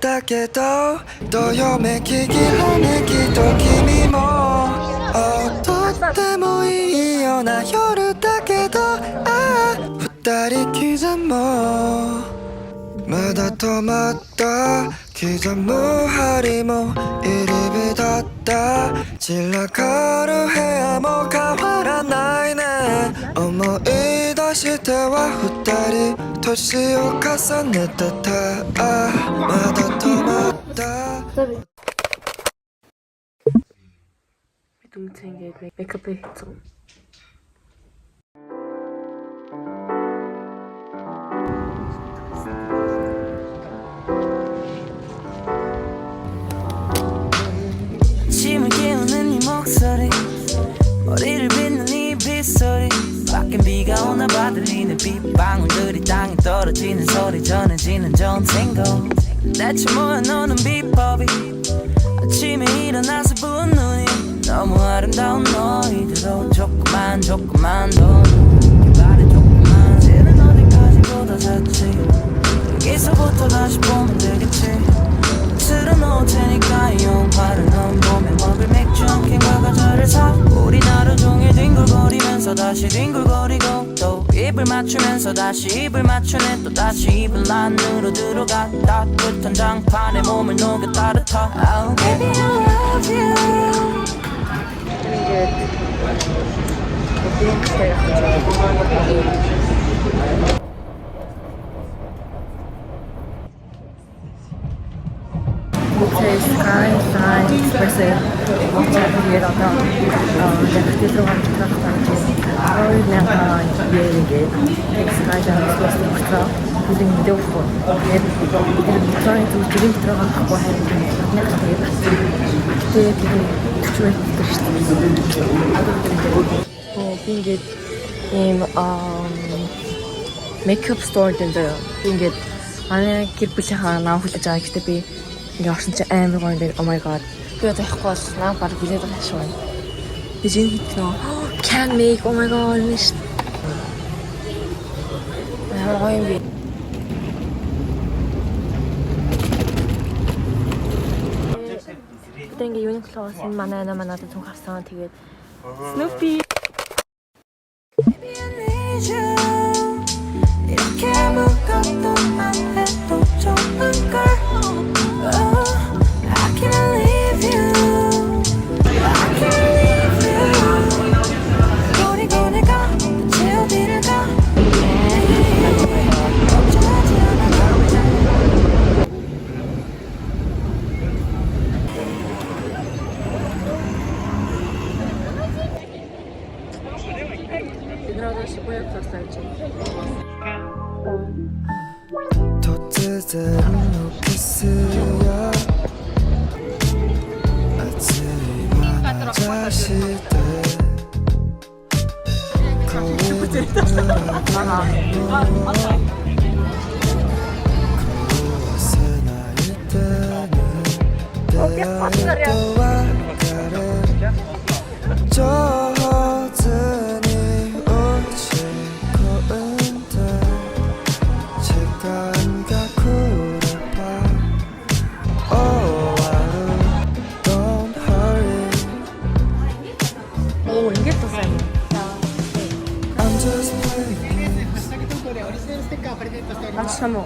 だけどどよめききらめきと君もとってもいいような夜だけど二人刻もまだ止まった刻む針も入り浸った散らかる部屋も変わらないね思い出しては二人年を重ねてたまだ止まった동생의 메이크업을 했죠. 아침을 깨우는 네 목소리 머리를 빗는 네 빗소리 밖엔 비가 오나 봐 들리는 빗방울들이 땅에 떨어지는 소리 전해지는 전생고 대체 뭐야 너는 비법이 아침에 일어나서 부은 눈이 너무 아름다운 너희들로 조금만 더 말해 조금만 이제는 어디까지보다 잤지 여기서부터 다시 보면 되겠지 틀어놓을 테니까 이 영화를 넌 봄에 먹을 맥주 한 캔과 과자를 사 우리 하루 종일 뒹굴거리면서 다시 뒹굴거리고 또 입을 맞추면서 다시 입을 맞추네 또 다시 입을 안으로 들어가 따뜻한 장판에 몸을 녹여 따뜻하 Oh baby I love you 호텔 스카이 익스프레스에 호텔에다가 그때 들어가는 기차가 그냥 얘에게 스카이 익스프레스 extra using video phone 이들은 trying to drink 들어가고 하는데 그냥 되게 봤어요 그때 되게 좋아했었어요 being it in makeup store 된대요 being it 안에 кирпич хаана хүлээж байгаа гэхдээ би ингээ орсон чи амар гоё нэр oh my god би одоо яахгүй бас наа баг билээд байгаа шүү. Би зин хитнэ can make oh my god this амар гоё юм би. 그때 ингээ 유니클로스 манай надад түн харсан тэгээд Snoopy 이렇게 아무것도만 해도 좋은걸 I can't leave you I can't leave you 버리고 내가 대체 어디를 가 걱정하지 않아 얘들아 시부야 클래스 알지? 도트대로 키스야 아침마다 자시대 거울을 거울에서 나일 때는 대야의 또한 가를 젖으니 오직 고운데 시간과 구름파 Oh 하루 don't hurry 오 이게 또 쌤. I'm just playing 같이 참어.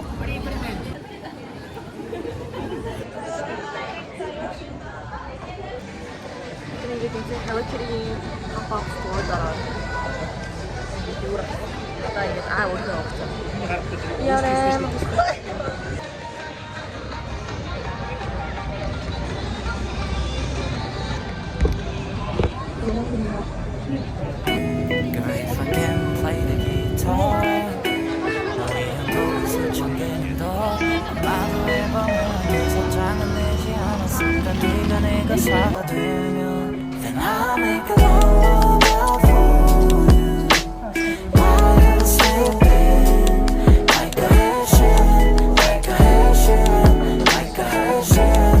근데 이게 진짜 헬로키티 깜빡 보였잖아. 나 이게 우리가 없어. 미안해. Girl, if I can play the guitar 너의 한도를 청개는 더 아마도 앨범에서 장은 내지 않았을까 네가 내 가사가 되면 Then I'll make a love for you While you're sleeping Like a Haitian Like a Haitian Like a Haitian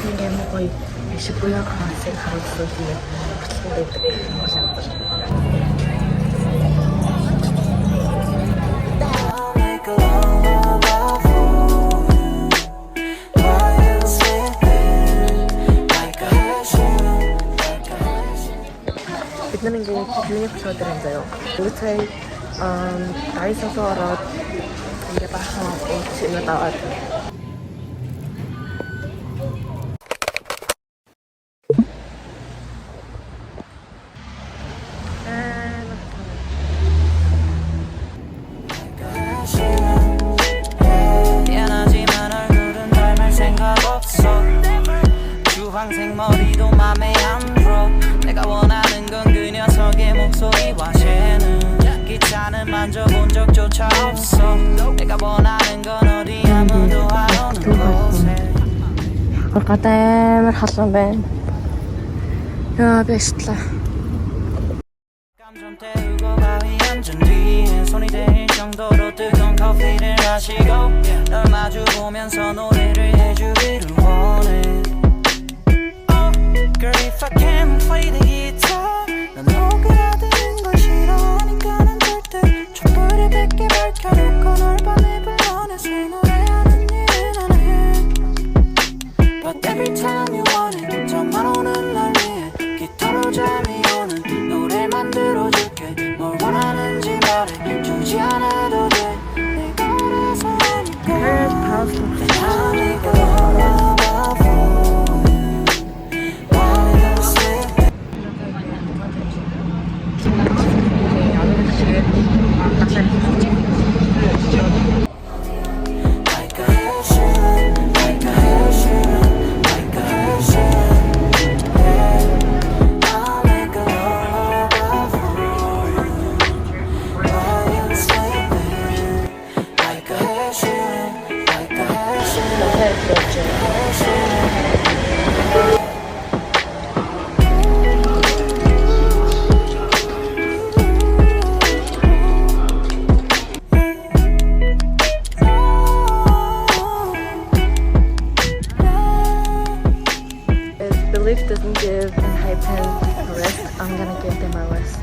이게 뭐 거의 시부야 가만히 가로수 뒤에 붙는데 그런 것이 안 Бид нэг ингээд юуны хөшөөдөр юм заяа. Үүтэй дай сосоо ороод ингээд бахан ууч аваад 미안하지만 얼굴은 닮을 생각 없어 주황색 머리도 맘에 안 들어 내가 원하는 건 그 녀석의 목소리와 쟤는 기차는 만져본 적조차 없어 내가 원하는 건 어디 아무도 안 오는 곳에 гадаа амар халуун байна. Яа би ашиглаа. 좀 태우고 바위 앉은 뒤에 손이 대일 정도로 뜨거운 커피를 마시고 널 마주 보면서 노래를 해주기를 원해 Girl if I can't play the guitar 넌 오그라드는 걸 싫어하니까는 절대 촛불을 100개 밝혀놓고 널 밤에 불러내서 노래하는 일은 안 해 But every time you want it 저만 오는 날 위해 기타로 잠이 오는 노래 만들어줄게 뭘 원하는지 말해 주지 않아도 돼 내가 알아서 하니까 I'll make a lullaby for you while you're sleeping Like a hair shiver, like a hair shiver, like a hair shiver Yeah, I'll make a lullaby for you while you're sleeping Like a hair shiver, like a hair shiver, hair shiver If the lift doesn't give an high pen a rest, I'm gonna give them a rest.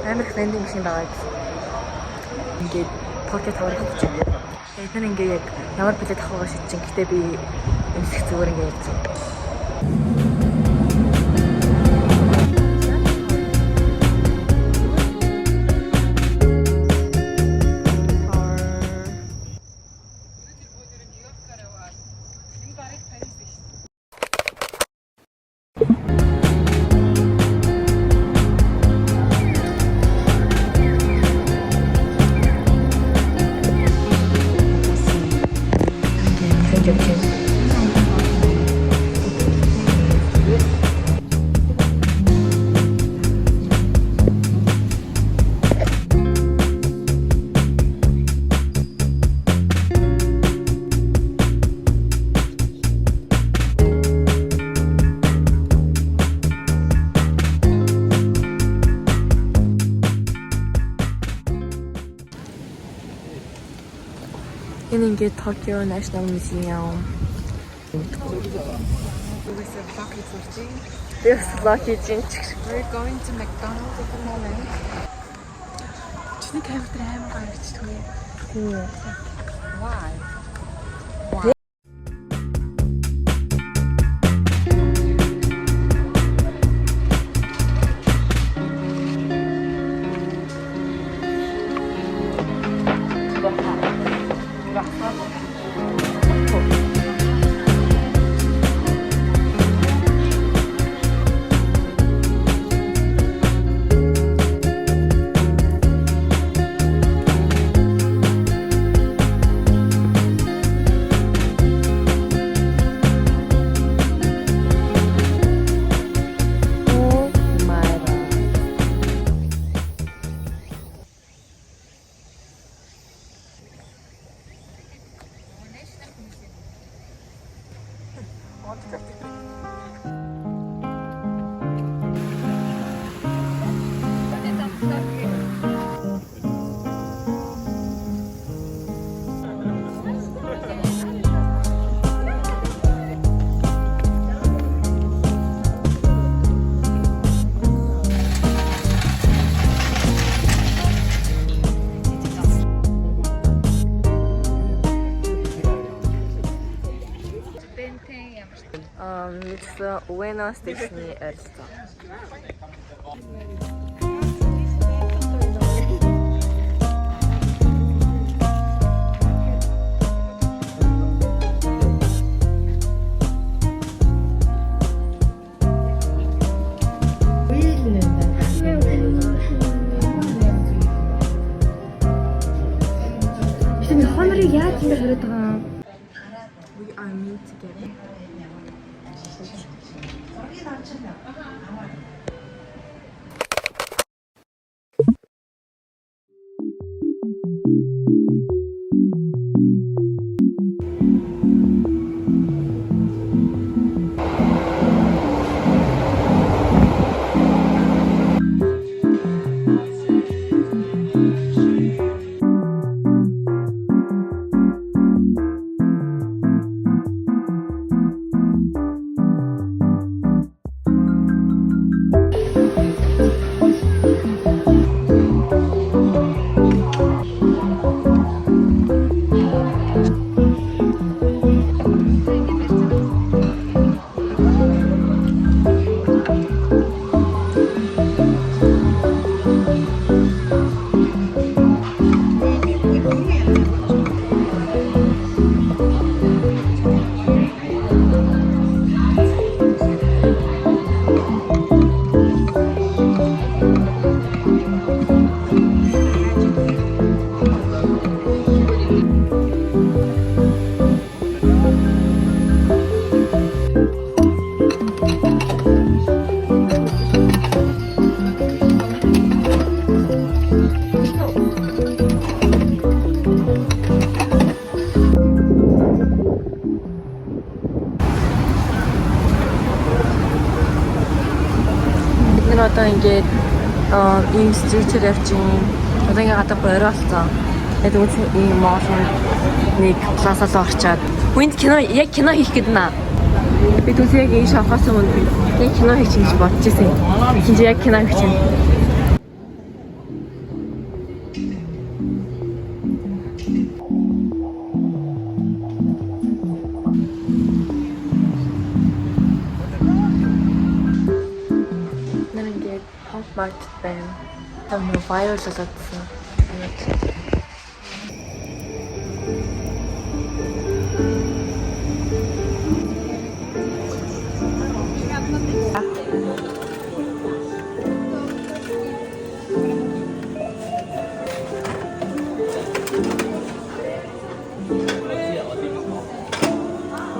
Амар их vending machine байгаа гэсэн. Ингээд pocket аваад хэлчих. Тэгээд тэр ингээ яг ямар билет авахгаа шийдчих. Гэтэ би эмсэх зүгээр ингээ ярьж байна. Энэ ингээд Tokyo National Museum. This lucky jinx. We're going to McDonald's at the moment. Чиний камер дээр амар гарчдаг. Why? は上のステージにやってた。We are meet together. Одоо ингээд институт явж байна. Одоо ингээд гадаа бориулсан. Тэгээд үгүй ийм моолн нэг классаас орчаад. Хүнд кино яг кино хийх гээд байна. Би түлхээ яг энэ шавхаас өмнө яг кино хийх гэж бодож ирсэн. Хинж яг кино хийх чинь. Market байна. Там нэг viral болоодсон.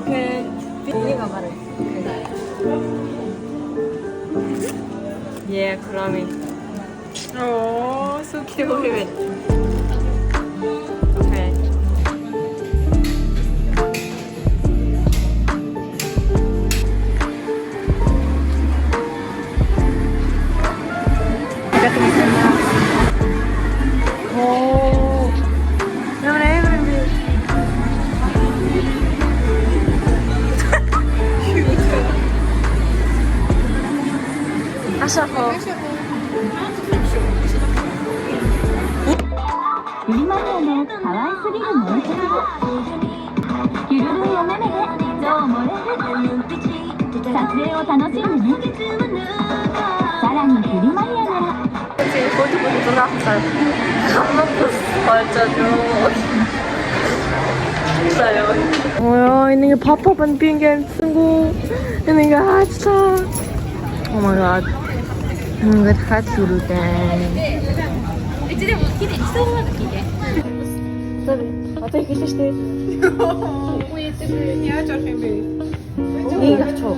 Okay. 이해가 말해. Yeah, 그러면. Oh, so cute. Okay. Oh, 아셔.ゆりマニアの可愛すぎる萌えキャラゆるるいお目目で情漏れる撮影を楽しんでねさらにゆりマニアなら 지금 photobooth 나왔어요. 진짜요. 뭐야, ini pop-up pinggir sungguh. Ini enggak ada. Oh my god. Enggak hat dulu deh. Jadi mau kiri, semua kiri. Tapi, apa yang kita sih? Wih, itu ya, jangan sampai. Ini enggak cocok.